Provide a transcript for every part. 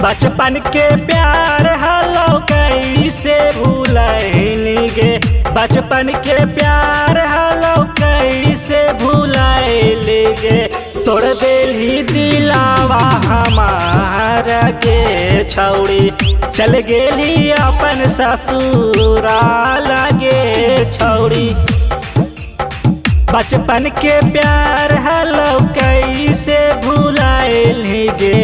बचपन के प्यार हलो कैसे भूलैली गे। बचपन के प्यार हलो कैसे भूलैली गे। तोड़ देली दिलावा हमारा के छौड़ी, चल गेली अपन ससुराल गे छौड़ी। बचपन के प्यार हलो कैसे भूलैली गे।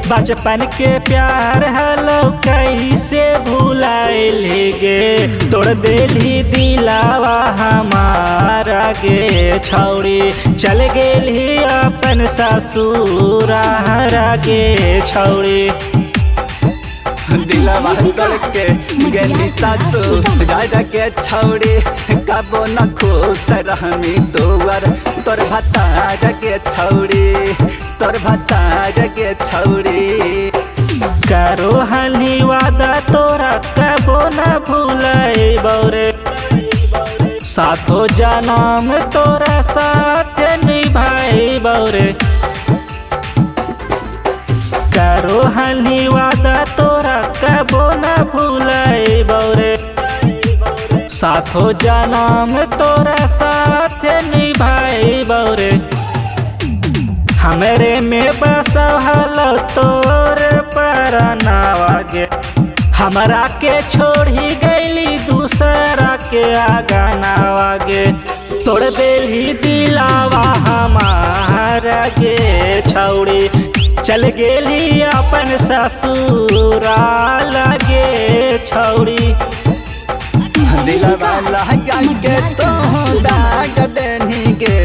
बचपन के प्यार हलो कैसे भूलैली गे। तोड़ देली दिलावा हमारा गे छौड़ी, चल गेली अपन ससुराल गे छौड़ी। दिलवा तोड़ के गेली ससुराल के छौड़ी, कबो न खुश रहमी तोर तोर भतार के छौड़ी, तोर भतार के छौड़ी। करो हनी वादा तोरा कबो न भूलैबौ रे। साथो जन्म तोरा साथ निभाइबौ रे। करो हनी वादा तोरा कबो न भूलैबौ रे। साथो जन्म तोरा साथ निभाइबौ रे। हमरे में बसौ हलो तोर परनावा गे। हमरा के छोड़ी गईली दूसरा के आगनावा गे। तोड़ देली दिलावा हमारा गे छौड़ी, चल गेली अपन ससुराल गे छौड़ी। दिलवा लगा के तो दाग देनी गे,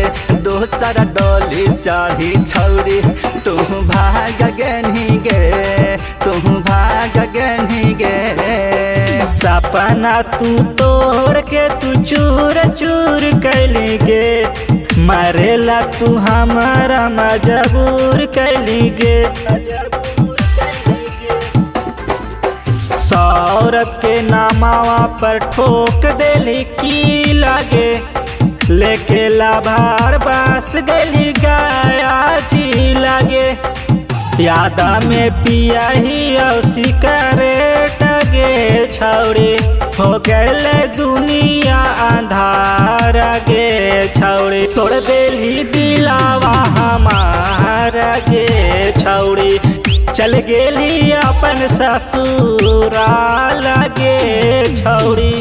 दोसर डोली चढ़ी छौड़ी। तू भाग गेनी गे, तू भाग गेनी गे। सपना तू तोड़ के तू चूर चूर कैली गे। मरेला तू हमारा मजबूर कैली गे। सौरभ के नामावा पर ठोक देली की लागे। लेके लाभार बास गली गाया जी लागे। यादा में पिया ही और सिकरेट गे छौड़ी। हो गए दुनिया अंधार गे छौड़ी। तोड़ देली दिलावा हमारा गे छौड़ी, चल गेली अपन ससुराल गे छौड़ी।